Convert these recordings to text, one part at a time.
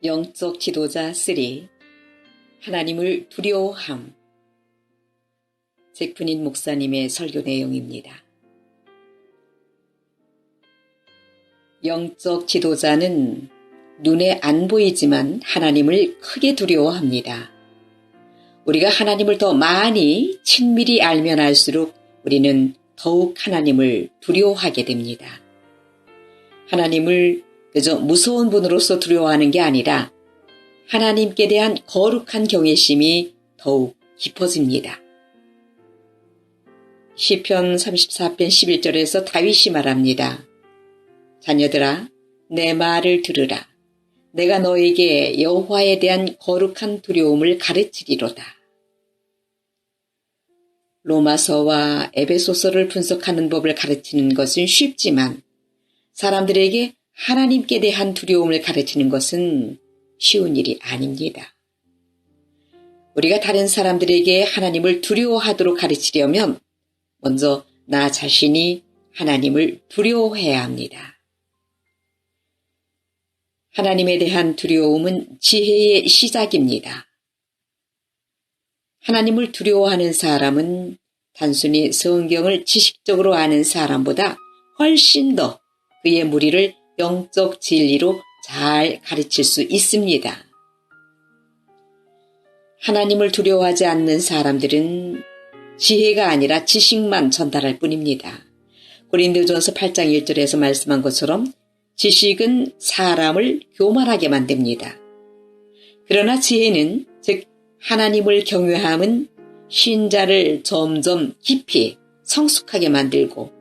영적 지도자 3. 하나님을 두려워함. 잭프닌 목사님의 설교 내용입니다. 영적 지도자는 눈에 안 보이지만 하나님을 크게 두려워합니다. 우리가 하나님을 더 많이 친밀히 알면 알수록 우리는 더욱 하나님을 두려워하게 됩니다. 하나님을 그저 무서운 분으로서 두려워하는 게 아니라 하나님께 대한 거룩한 경외심이 더욱 깊어집니다. 시편 34편 11절에서 다윗이 말합니다. 자녀들아, 내 말을 들으라. 내가 너에게 여호와에 대한 거룩한 두려움을 가르치리로다. 로마서와 에베소서를 분석하는 법을 가르치는 것은 쉽지만 사람들에게 하나님께 대한 두려움을 가르치는 것은 쉬운 일이 아닙니다. 우리가 다른 사람들에게 하나님을 두려워하도록 가르치려면 먼저 나 자신이 하나님을 두려워해야 합니다. 하나님에 대한 두려움은 지혜의 시작입니다. 하나님을 두려워하는 사람은 단순히 성경을 지식적으로 아는 사람보다 훨씬 더 그의 무리를 영적 진리로 잘 가르칠 수 있습니다. 하나님을 두려워하지 않는 사람들은 지혜가 아니라 지식만 전달할 뿐입니다. 고린도전서 8장 1절에서 말씀한 것처럼 지식은 사람을 교만하게 만듭니다. 그러나 지혜는, 즉 하나님을 경외함은 신자를 점점 깊이 성숙하게 만들고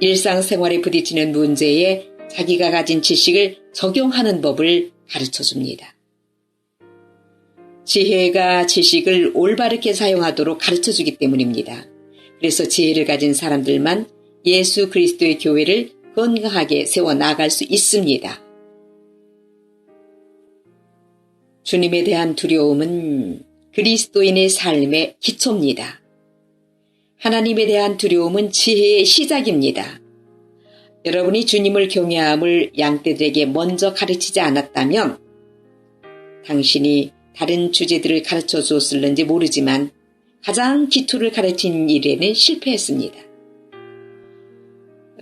일상생활에 부딪히는 문제에 자기가 가진 지식을 적용하는 법을 가르쳐줍니다. 지혜가 지식을 올바르게 사용하도록 가르쳐주기 때문입니다. 그래서 지혜를 가진 사람들만 예수 그리스도의 교회를 건강하게 세워나갈 수 있습니다. 주님에 대한 두려움은 그리스도인의 삶의 기초입니다. 하나님에 대한 두려움은 지혜의 시작입니다. 여러분이 주님을 경외함을 양떼들에게 먼저 가르치지 않았다면 당신이 다른 주제들을 가르쳐 주었을는지 모르지만 가장 기초를 가르친 일에는 실패했습니다.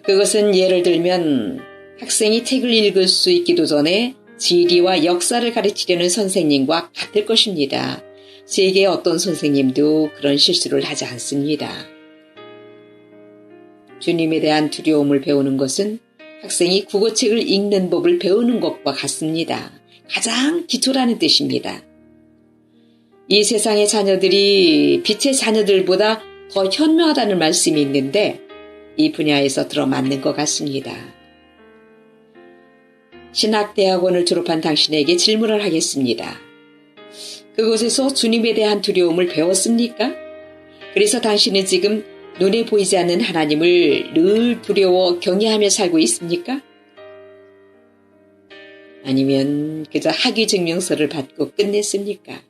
그것은 예를 들면 학생이 책을 읽을 수 있기도 전에 지리와 역사를 가르치려는 선생님과 같을 것입니다. 세계의 어떤 선생님도 그런 실수를 하지 않습니다. 주님에 대한 두려움을 배우는 것은 학생이 국어책을 읽는 법을 배우는 것과 같습니다. 가장 기초라는 뜻입니다. 이 세상의 자녀들이 빛의 자녀들보다 더 현명하다는 말씀이 있는데 이 분야에서 들어맞는 것 같습니다. 신학대학원을 졸업한 당신에게 질문을 하겠습니다. 그곳에서 주님에 대한 두려움을 배웠습니까? 그래서 당신은 지금 눈에 보이지 않는 하나님을 늘 두려워 경외하며 살고 있습니까? 아니면 그저 학위 증명서를 받고 끝냈습니까?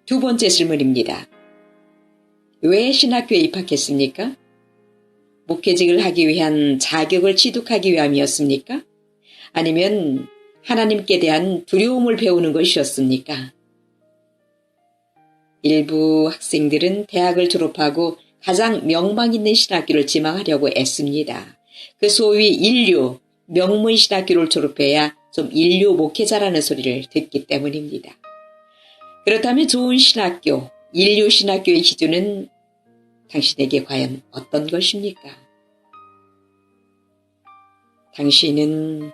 두 번째 질문입니다. 왜 신학교에 입학했습니까? 목회직을 하기 위한 자격을 취득하기 위함이었습니까? 아니면 하나님께 대한 두려움을 배우는 것이었습니까? 일부 학생들은 대학을 졸업하고 가장 명망 있는 신학교를 지망하려고 애씁니다. 그 소위 인류, 명문 신학교를 졸업해야 좀 인류 목회자라는 소리를 듣기 때문입니다. 그렇다면 좋은 신학교, 인류 신학교의 기준은 당신에게 과연 어떤 것입니까? 당신은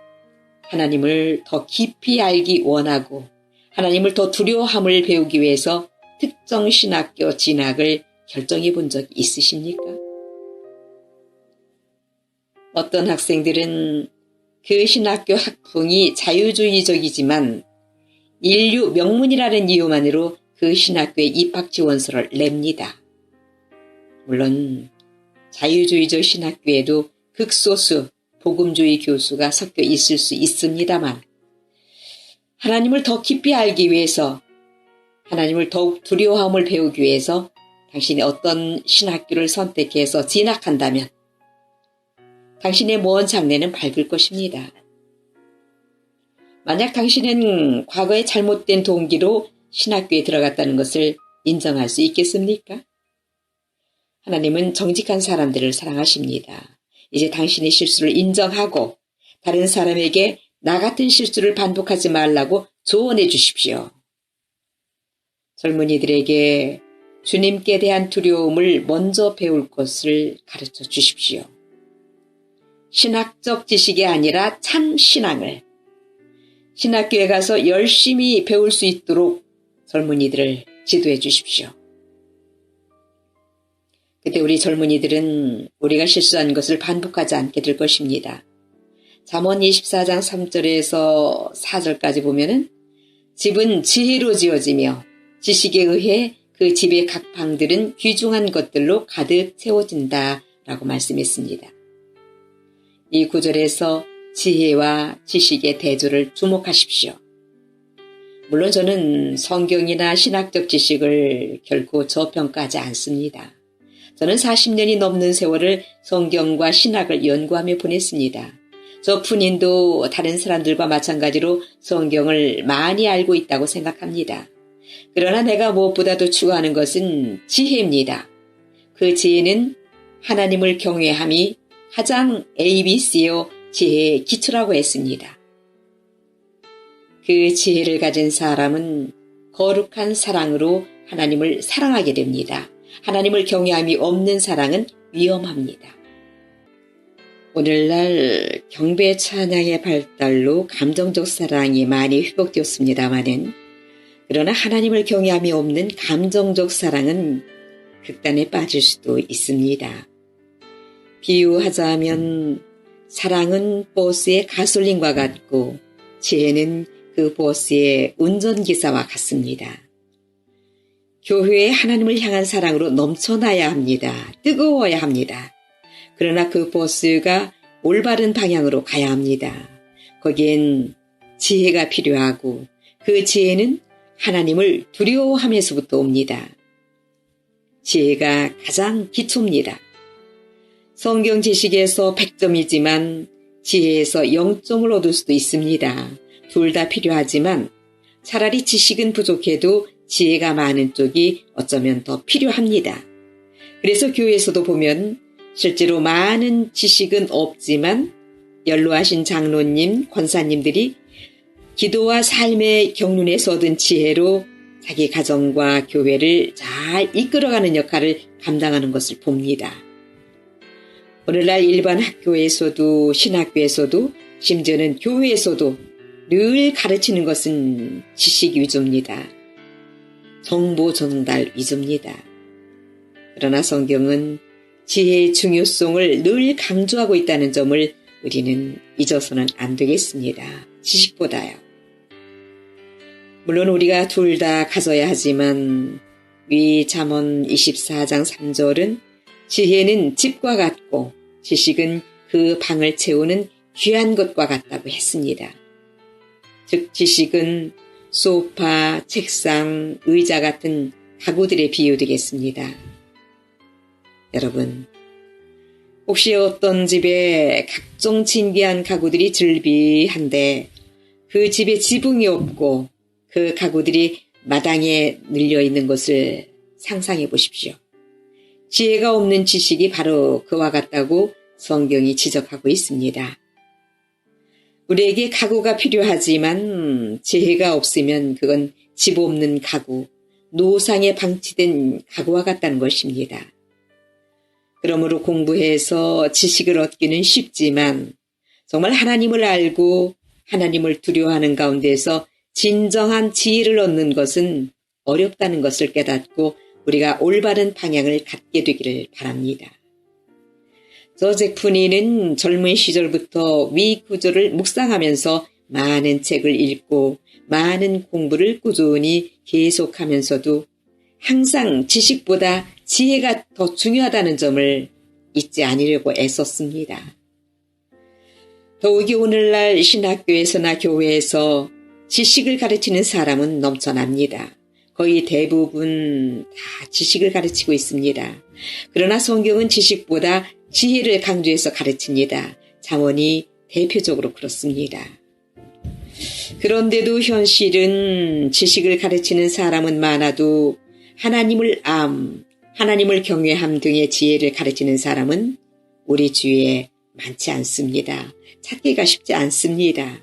하나님을 더 깊이 알기 원하고 하나님을 더 두려워함을 배우기 위해서 특정 신학교 진학을 결정해 본 적이 있으십니까? 어떤 학생들은 그 신학교 학풍이 자유주의적이지만 인류 명문이라는 이유만으로 그 신학교에 입학 지원서를 냅니다. 물론 자유주의적 신학교에도 극소수 복음주의 교수가 섞여 있을 수 있습니다만 하나님을 더 깊이 알기 위해서 하나님을 더욱 두려워함을 배우기 위해서 당신이 어떤 신학교를 선택해서 진학한다면 당신의 먼 장래는 밝을 것입니다. 만약 당신은 과거에 잘못된 동기로 신학교에 들어갔다는 것을 인정할 수 있겠습니까? 하나님은 정직한 사람들을 사랑하십니다. 이제 당신의 실수를 인정하고 다른 사람에게 나 같은 실수를 반복하지 말라고 조언해 주십시오. 젊은이들에게 주님께 대한 두려움을 먼저 배울 것을 가르쳐 주십시오. 신학적 지식이 아니라 참 신앙을, 신학교에 가서 열심히 배울 수 있도록 젊은이들을 지도해 주십시오. 그때 우리 젊은이들은 우리가 실수한 것을 반복하지 않게 될 것입니다. 잠언 24장 3절에서 4절까지 보면은 집은 지혜로 지어지며 지식에 의해 그 집의 각 방들은 귀중한 것들로 가득 채워진다 라고 말씀했습니다. 이 구절에서 지혜와 지식의 대조를 주목하십시오. 물론 저는 성경이나 신학적 지식을 결코 저평가하지 않습니다. 저는 40년이 넘는 세월을 성경과 신학을 연구하며 보냈습니다. 저 푼인도 다른 사람들과 마찬가지로 성경을 많이 알고 있다고 생각합니다. 그러나 내가 무엇보다도 추구하는 것은 지혜입니다. 그 지혜는 하나님을 경외함이 가장 ABC요 지혜의 기초라고 했습니다. 그 지혜를 가진 사람은 거룩한 사랑으로 하나님을 사랑하게 됩니다. 하나님을 경외함이 없는 사랑은 위험합니다. 오늘날 경배 찬양의 발달로 감정적 사랑이 많이 회복되었습니다마는 그러나 하나님을 경외함이 없는 감정적 사랑은 극단에 빠질 수도 있습니다. 비유하자면 사랑은 버스의 가솔린과 같고 지혜는 그 버스의 운전기사와 같습니다. 교회에 하나님을 향한 사랑으로 넘쳐나야 합니다. 뜨거워야 합니다. 그러나 그 버스가 올바른 방향으로 가야 합니다. 거기엔 지혜가 필요하고 그 지혜는 하나님을 두려워하면서부터 옵니다. 지혜가 가장 기초입니다. 성경 지식에서 100점이지만 지혜에서 0점을 얻을 수도 있습니다. 둘 다 필요하지만 차라리 지식은 부족해도 지혜가 많은 쪽이 어쩌면 더 필요합니다. 그래서 교회에서도 보면 실제로 많은 지식은 없지만 연로하신 장로님, 권사님들이 기도와 삶의 경륜에서 얻은 지혜로 자기 가정과 교회를 잘 이끌어가는 역할을 감당하는 것을 봅니다. 오늘날 일반 학교에서도 신학교에서도 심지어는 교회에서도 늘 가르치는 것은 지식 위주입니다. 정보 전달 위주입니다. 그러나 성경은 지혜의 중요성을 늘 강조하고 있다는 점을 우리는 잊어서는 안 되겠습니다. 지식보다요. 물론 우리가 둘 다 가져야 하지만 위 잠언 24장 3절은 지혜는 집과 같고 지식은 그 방을 채우는 귀한 것과 같다고 했습니다. 즉 지식은 소파, 책상, 의자 같은 가구들에 비유되겠습니다. 여러분, 혹시 어떤 집에 각종 신기한 가구들이 즐비한데 그 집에 지붕이 없고 그 가구들이 마당에 늘려 있는 것을 상상해 보십시오. 지혜가 없는 지식이 바로 그와 같다고 성경이 지적하고 있습니다. 우리에게 가구가 필요하지만 지혜가 없으면 그건 집 없는 가구, 노상에 방치된 가구와 같다는 것입니다. 그러므로 공부해서 지식을 얻기는 쉽지만 정말 하나님을 알고 하나님을 두려워하는 가운데서 진정한 지혜를 얻는 것은 어렵다는 것을 깨닫고 우리가 올바른 방향을 갖게 되기를 바랍니다. 저잭 푸니는 젊은 시절부터 위 구절을 묵상하면서 많은 책을 읽고 많은 공부를 꾸준히 계속하면서도 항상 지식보다 지혜가 더 중요하다는 점을 잊지 않으려고 애썼습니다. 더욱이 오늘날 신학교에서나 교회에서 지식을 가르치는 사람은 넘쳐납니다. 거의 대부분 다 지식을 가르치고 있습니다. 그러나 성경은 지식보다 지혜를 강조해서 가르칩니다. 잠언이 대표적으로 그렇습니다. 그런데도 현실은 지식을 가르치는 사람은 많아도 하나님을 경외함 등의 지혜를 가르치는 사람은 우리 주위에 많지 않습니다. 찾기가 쉽지 않습니다.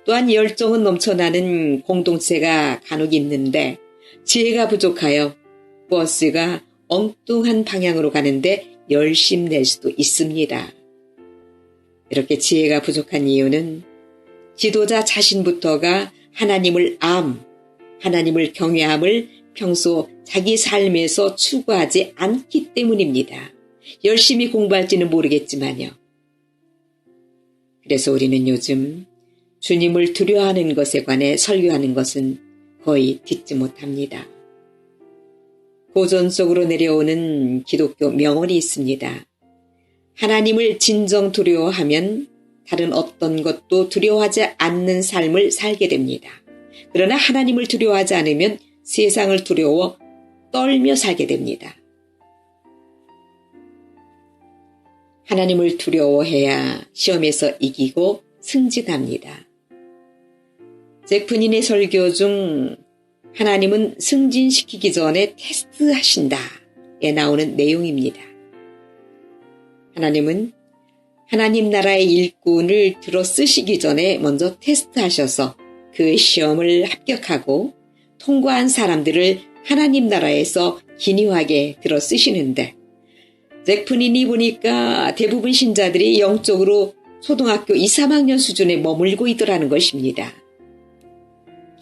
또한 열정은 넘쳐나는 공동체가 간혹 있는데 지혜가 부족하여 버스가 엉뚱한 방향으로 가는데 열심낼 수도 있습니다. 이렇게 지혜가 부족한 이유는 지도자 자신부터가 하나님을 경외함을 평소 자기 삶에서 추구하지 않기 때문입니다. 열심히 공부할지는 모르겠지만요. 그래서 우리는 요즘 주님을 두려워하는 것에 관해 설교하는 것은 거의 듣지 못합니다. 고전 속으로 내려오는 기독교 명언이 있습니다. 하나님을 진정 두려워하면 다른 어떤 것도 두려워하지 않는 삶을 살게 됩니다. 그러나 하나님을 두려워하지 않으면 세상을 두려워 떨며 살게 됩니다. 하나님을 두려워해야 시험에서 이기고 승진합니다. 잭프닌의 설교 중 하나님은 승진시키기 전에 테스트하신다에 나오는 내용입니다. 하나님은 하나님 나라의 일꾼을 들어 쓰시기 전에 먼저 테스트하셔서 그 시험을 합격하고 통과한 사람들을 하나님 나라에서 기묘하게 들어 쓰시는데 잭프닌이 보니까 대부분 신자들이 영적으로 초등학교 2, 3학년 수준에 머물고 있더라는 것입니다.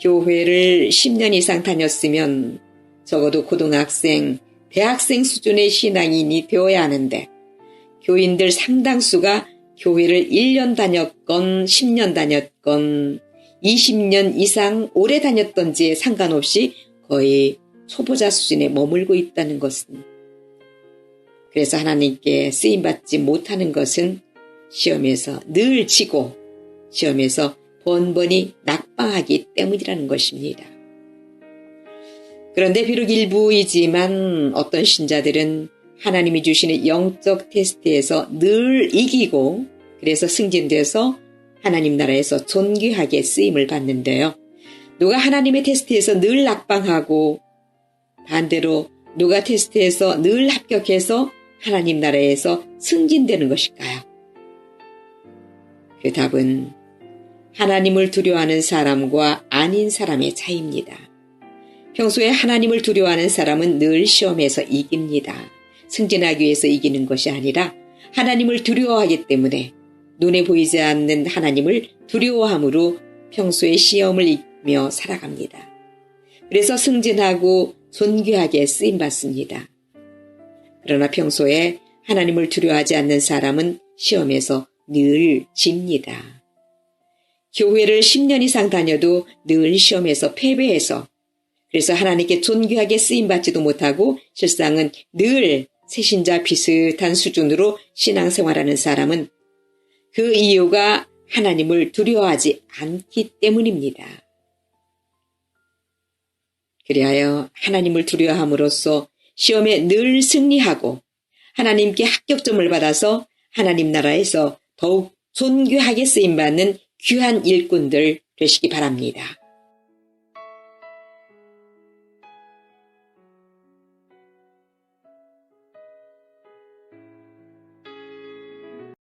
교회를 10년 이상 다녔으면 적어도 고등학생, 대학생 수준의 신앙인이 되어야 하는데 교인들 상당수가 교회를 1년 다녔건 10년 다녔건 20년 이상 오래 다녔던지에 상관없이 거의 초보자 수준에 머물고 있다는 것은, 그래서 하나님께 쓰임받지 못하는 것은 시험에서 늘 지고 시험에서 번번이 낙방하기 때문이라는 것입니다. 그런데 비록 일부이지만 어떤 신자들은 하나님이 주시는 영적 테스트에서 늘 이기고 그래서 승진돼서 하나님 나라에서 존귀하게 쓰임을 받는데요. 누가 하나님의 테스트에서 늘 낙방하고 반대로 누가 테스트에서 늘 합격해서 하나님 나라에서 승진되는 것일까요? 그 답은 하나님을 두려워하는 사람과 아닌 사람의 차이입니다. 평소에 하나님을 두려워하는 사람은 늘 시험에서 이깁니다. 승진하기 위해서 이기는 것이 아니라 하나님을 두려워하기 때문에 눈에 보이지 않는 하나님을 두려워함으로 평소에 시험을 이기며 살아갑니다. 그래서 승진하고 존귀하게 쓰임받습니다. 그러나 평소에 하나님을 두려워하지 않는 사람은 시험에서 늘 집니다. 교회를 10년 이상 다녀도 늘 시험에서 패배해서 그래서 하나님께 존귀하게 쓰임받지도 못하고 실상은 늘 새신자 비슷한 수준으로 신앙생활하는 사람은 그 이유가 하나님을 두려워하지 않기 때문입니다. 그리하여 하나님을 두려워함으로써 시험에 늘 승리하고 하나님께 합격점을 받아서 하나님 나라에서 더욱 존귀하게 쓰임받는 귀한 일꾼들 되시기 바랍니다.